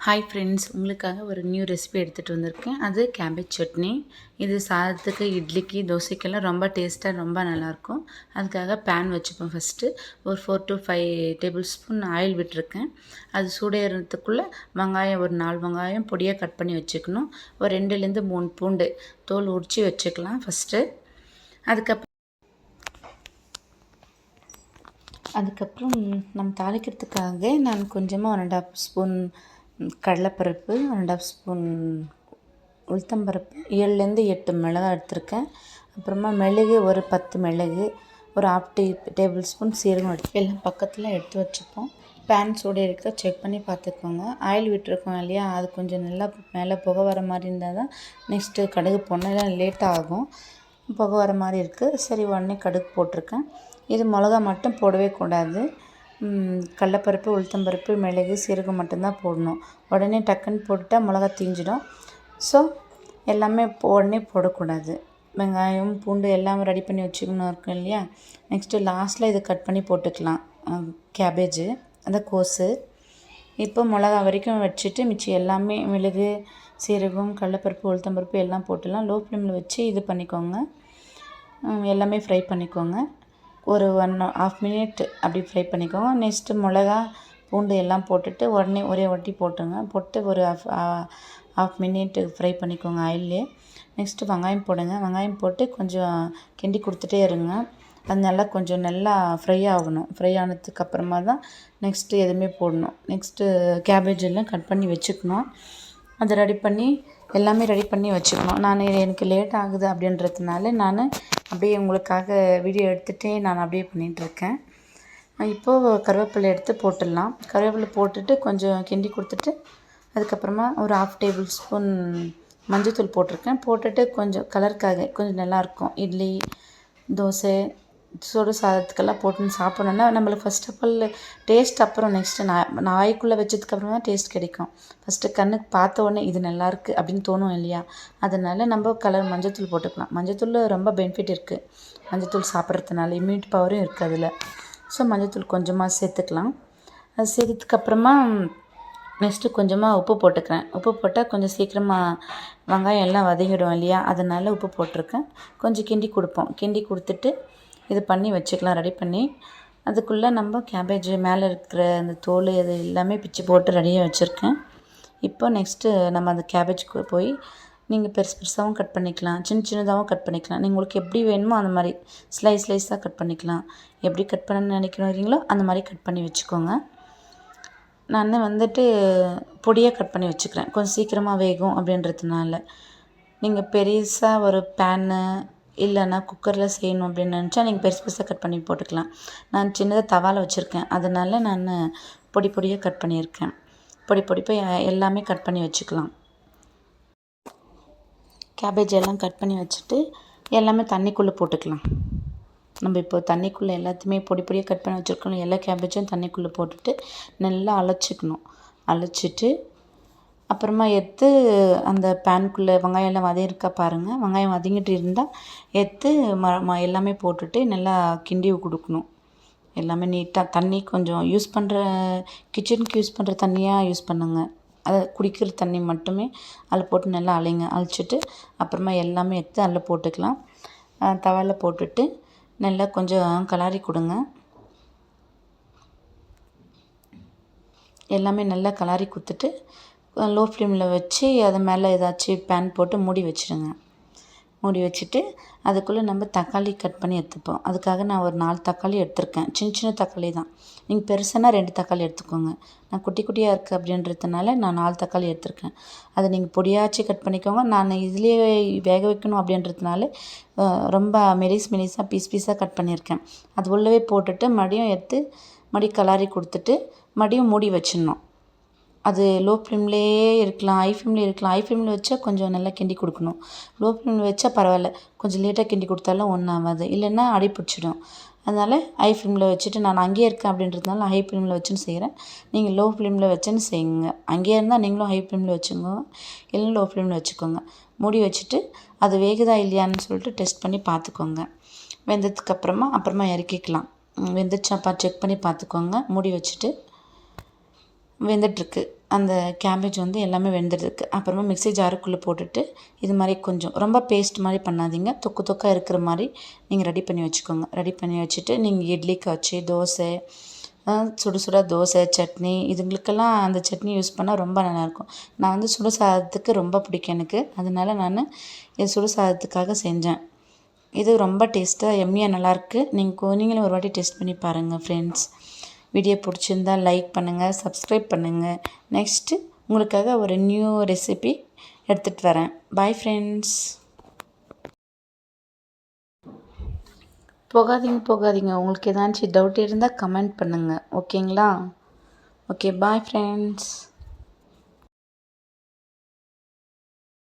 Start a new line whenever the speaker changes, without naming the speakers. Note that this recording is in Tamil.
ஹாய் ஃப்ரெண்ட்ஸ், உங்களுக்காக ஒரு நியூ ரெசிபி எடுத்துகிட்டு வந்திருக்கேன். அது கேபேஜ் சட்னி. இது சாதத்துக்கு, இட்லிக்கு, தோசைக்கெல்லாம் ரொம்ப டேஸ்ட்டாக ரொம்ப நல்லாயிருக்கும். அதுக்காக பேன் வச்சுப்போம். ஃபஸ்ட்டு ஒரு 4 to 5 டேபிள் ஸ்பூன் ஆயில் விட்டுருக்கேன். அது சூடேறதுக்குள்ளே வெங்காயம் ஒரு 4 வெங்காயம் பொடியாக கட் பண்ணி வச்சுக்கணும். ஒரு 2லேருந்து 3 பூண்டு தோல் உரித்து வச்சுக்கலாம் ஃபஸ்ட்டு. அதுக்கப்புறம் நம்ம தாளிக்கிறதுக்காக நான் கொஞ்சமாக 1 1/2 ஸ்பூன் கடலைப்பருப்பு, 1 1/2 ஸ்பூன் உளுத்தம்பருப்பு, 7லேருந்து 8 மிளகாய் எடுத்திருக்கேன். அப்புறமா மிளகு ஒரு 10 மிளகு, ஒரு 1/2 டேபிள் ஸ்பூன் சீரகம் எல்லாம் பக்கத்தில் எடுத்து வச்சுப்போம். பேன் சூடு இருக்கா செக் பண்ணி பார்த்துக்கோங்க. ஆயில் விட்டுருக்கோம் இல்லையா, அது கொஞ்சம் நல்லா மேலே புகை வர மாதிரி இருந்தால் தான் நெக்ஸ்ட்டு கடுகு போடணும், இல்லை லேட்டாக ஆகும். புகை வர மாதிரி இருக்குது. சரி, உடனே கடுகு போட்டிருக்கேன். இது மிளகா மட்டும் போடவே கூடாது. கடலைப்பருப்பு, உளுத்தம்பருப்பு, மிளகு, சீரகம் மட்டும்தான் போடணும். உடனே டக்குன்னு போட்டுட்டால் மிளகா தீஞ்சிடும். ஸோ எல்லாமே உடனே போடக்கூடாது. வெங்காயம், பூண்டு எல்லாமே ரெடி பண்ணி வச்சுக்கணும் இருக்கும் இல்லையா. நெக்ஸ்ட்டு லாஸ்ட்டில் இதை கட் பண்ணி போட்டுக்கலாம். கேபேஜு, அந்த கோஸு. இப்போ மிளகா வரைக்கும் வச்சுட்டு மிச்சி எல்லாமே மிளகு, சீரகம், கடலைப்பருப்பு, உளுத்தம்பருப்பு எல்லாம் போட்டுடலாம். லோ ஃப்ளேமில் வச்சு இது பண்ணிக்கோங்க. எல்லாமே ஃப்ரை பண்ணிக்கோங்க. ஒரு 1.5 மினிட் அப்படி ஃப்ரை பண்ணிக்கோங்க. நெக்ஸ்ட்டு மிளகா, பூண்டு எல்லாம் போட்டுட்டு உடனே ஒரே வாட்டி போட்டுங்க. போட்டு ஒரு half மினிட் ஃப்ரை பண்ணிக்கோங்க ஆயிலே. நெக்ஸ்ட்டு வெங்காயம் போடுங்க. வெங்காயம் போட்டு கொஞ்சம் கிண்டி கொடுத்துட்டே இருங்க. அது நல்லா ஃப்ரை ஆகணும். ஃப்ரை ஆனதுக்கப்புறமா தான் நெக்ஸ்ட்டு எதுவுமே போடணும். நெக்ஸ்ட்டு கேபேஜ் எல்லாம் கட் பண்ணி வச்சுக்கணும். அதை எல்லாமே ரெடி பண்ணி வச்சுக்கணும். எனக்கு லேட் ஆகுது அப்படின்றதுனால நான் அப்படியே உங்களுக்காக வீடியோ எடுத்துகிட்டே நான் அப்படியே பண்ணிகிட்ருக்கேன். இப்போது கருவேப்பிலை எடுத்து போட்டுடலாம். கருவேப்பிலை போட்டுட்டு கொஞ்சம் கிண்டி கொடுத்துட்டு அதுக்கப்புறமா ஒரு 1/2 டேபிள் ஸ்பூன் மஞ்சள்தூள் போட்டிருக்கேன். போட்டுட்டு கொஞ்சம் கலருக்காக கொஞ்சம் நல்லாயிருக்கும். இட்லி, தோசை, சுடு சாதத்துக்கெல்லாம் போட்டுன்னு சாப்பிட்ணுன்னா நம்மளுக்கு ஃபஸ்ட் ஆஃப் ஆல் டேஸ்ட் அப்புறம் நெக்ஸ்ட்டு நான் வாய்க்குள்ளே வச்சதுக்கப்புறமா தான் டேஸ்ட் கிடைக்கும். ஃபஸ்ட்டு கண்ணுக்கு பார்த்த உடனே இது நல்லாயிருக்கு அப்படின்னு தோணும் இல்லையா. அதனால் நம்ம மஞ்சள்தூள் போட்டுக்கலாம். மஞ்சள்தூள் ரொம்ப பெனிஃபிட் இருக்குது. மஞ்சள்தூள் சாப்பிட்றதுனால இம்யூனிட்டி பவரும் இருக்குது அதில். ஸோ மஞ்சள்தூள் கொஞ்சமாக சேர்த்துக்கலாம். அது சேர்த்ததுக்கப்புறமா நெக்ஸ்ட்டு கொஞ்சமாக உப்பு போட்டுக்கிறேன். உப்பு போட்டால் கொஞ்சம் சீக்கிரமாக வெங்காயம் எல்லாம் வதங்கிடும் இல்லையா, அதனால் உப்பு போட்டிருக்கேன். கொஞ்சம் கிண்டி கொடுத்துட்டு இது பண்ணி வச்சுக்கலாம். ரெடி பண்ணி அதுக்குள்ளே நம்ம கேபேஜ் மேலே இருக்கிற அந்த தோல் அது எல்லாமே பிச்சு போட்டு ரெடியாக வச்சுருக்கேன். இப்போ நெக்ஸ்ட்டு நம்ம அந்த கேபேஜ்க்கு போய் நீங்கள் பெருசாகவும் கட் பண்ணிக்கலாம், சின்னதாகவும் கட் பண்ணிக்கலாம். உங்களுக்கு எப்படி வேணுமோ அந்த மாதிரி ஸ்லைஸாக கட் பண்ணிக்கலாம். எப்படி கட் பண்ணணும்னு நினைக்கிறீங்களோ அந்த மாதிரி கட் பண்ணி வச்சுக்கோங்க. நான் பொடியாக கட் பண்ணி வச்சுக்கிறேன், கொஞ்சம் சீக்கிரமாக வேகும் அப்படின்றதுனால. நீங்கள் பெருசாக ஒரு பேனு இல்லைன்னா குக்கரில் செய்யணும் அப்படின்னு நினச்சா நீங்கள் பெருசாக கட் பண்ணி போட்டுக்கலாம். நான் சின்னதாக தவாவில் வச்சுருக்கேன், அதனால் நான் பொடியாக கட் பண்ணியிருக்கேன். பொடியாக எல்லாமே கட் பண்ணி வச்சுக்கலாம். கேபேஜ் எல்லாம் கட் பண்ணி வச்சுட்டு எல்லாமே தண்ணிக்குள்ளே போட்டுக்கலாம். நம்ம இப்போ தண்ணிக்குள்ளே எல்லாத்தையுமே பொடியாக கட் பண்ணி வச்சுருக்கணும். எல்லா கேபேஜும் தண்ணிக்குள்ளே போட்டுட்டு நல்லா அலச்சிட்டு அப்புறமா எடுத்து அந்த பேனுக்குள்ளே வெங்காயம் எல்லாம் வதங்கியிருக்கா பாருங்கள். வெங்காயம் வதங்கிட்டு இருந்தால் எடுத்து எல்லாமே போட்டுட்டு நல்லா கிண்டி கொடுக்கணும். எல்லாமே நீட்டாக தண்ணி கொஞ்சம் கிச்சனுக்கு யூஸ் பண்ணுற தண்ணியாக யூஸ் பண்ணுங்க. அதை குடிக்கிற தண்ணி மட்டுமே அதில் போட்டு நல்லா அழிச்சிட்டு அப்புறமா எல்லாமே எடுத்து அதில் போட்டுக்கலாம். தவாவில் போட்டுட்டு நல்லா கொஞ்சம் கலாரி கொடுங்க. எல்லாமே நல்லா கலாரி கொடுத்துட்டு லோ ஃப்ளேமில் வச்சு அது மேலே ஏதாச்சும் பேன் போட்டு மூடி வச்சுட்டு அதுக்குள்ளே நம்ம தக்காளி கட் பண்ணி எடுத்துப்போம். அதுக்காக நான் ஒரு 4 தக்காளி எடுத்திருக்கேன். சின்ன தக்காளி தான். நீங்கள் பெருசுனா 2 தக்காளி எடுத்துக்கோங்க. நான் குட்டியாக இருக்குது அப்படின்றதுனால நான் 4 தக்காளி எடுத்திருக்கேன். அதை நீங்கள் பொடியாச்சு கட் பண்ணிக்கோங்க. நான் இதுலேயே வேக வைக்கணும் அப்படின்றதுனால ரொம்ப மெலிசாக பீஸாக கட் பண்ணியிருக்கேன். அது உள்ளவே போட்டுட்டு மறுபடியும் கலாரி கொடுத்துட்டு மறுபடியும் மூடி வச்சிடணும். அது லோ ஃப்ளேம்லேயே இருக்கலாம், ஹை ஃப்ளேம்லேயே இருக்கலாம். ஹை ஃப்ளேமில் வச்சா கொஞ்சம் நல்லா கிண்டி கொடுக்கணும். லோ ஃப்ளேமில் வச்சா பரவாயில்ல, கொஞ்சம் லேட்டாக கிண்டி கொடுத்தாலும் ஒன்றும் ஆகாது, இல்லைன்னா அடி பிடிச்சிடும். அதனால் ஹை ஃப்ளேமில் வச்சுட்டு நான் அங்கேயே இருக்கேன் அப்படின்றதுனால ஹை ஃப்ளேமில் வச்சுன்னு செய்கிறேன். நீங்கள் லோ ஃப்ளேமில் வச்சுன்னு செய்யுங்க. அங்கேயே இருந்தால் நீங்களும் ஹை ஃப்ளேமில் வச்சுக்கோங்க, இல்லைன்னா லோ ஃப்ளேமில் வச்சுக்கோங்க. மூடி வச்சுட்டு அது வேகுதா இல்லையான்னு சொல்லிட்டு டெஸ்ட் பண்ணி பார்த்துக்கோங்க. அப்புறமா இறக்கிக்கலாம். வெந்துச்சாப்பா செக் பண்ணி பார்த்துக்கோங்க. மூடி வச்சுட்டு வெந்துட்டுருக்கு. அந்த கேபேஜ் வந்து எல்லாமே வெந்துருக்கு. அப்புறமா மிக்ஸி ஜாருக்குள்ளே போட்டுட்டு இது மாதிரி கொஞ்சம் ரொம்ப பேஸ்ட் மாதிரி பண்ணாதீங்க, தொக்கு தொக்காக இருக்கிற மாதிரி நீங்கள் ரெடி பண்ணி வச்சுக்கோங்க. ரெடி பண்ணி வச்சுட்டு நீங்கள் இட்லிக்கு வச்சு தோசை, சுட சுட தோசை, சட்னி, இதுங்களுக்கெல்லாம் அந்த சட்னி யூஸ் பண்ணால் ரொம்ப நல்லாயிருக்கும். நான் வந்து சுட சாதத்துக்கு ரொம்ப பிடிக்கும் எனக்கு, அதனால நான் இது சுட சாதத்துக்காக செஞ்சேன். இது ரொம்ப டேஸ்ட்டாக எம்மியாக நல்லாயிருக்கு. நீங்களும் ஒரு வாட்டி டேஸ்ட் பண்ணி பாருங்கள் ஃப்ரெண்ட்ஸ். வீடியோ பிடிச்சிருந்தால் லைக் பண்ணுங்கள், சப்ஸ்கிரைப் பண்ணுங்கள். நெக்ஸ்ட்டு உங்களுக்காக ஒரு நியூ ரெசிபி எடுத்துகிட்டு வரேன். Bye friends. போகாதீங்க. உங்களுக்கு ஏதாச்சும் டவுட் இருந்தால் கமெண்ட் பண்ணுங்கள், ஓகேங்களா? Okay, bye friends.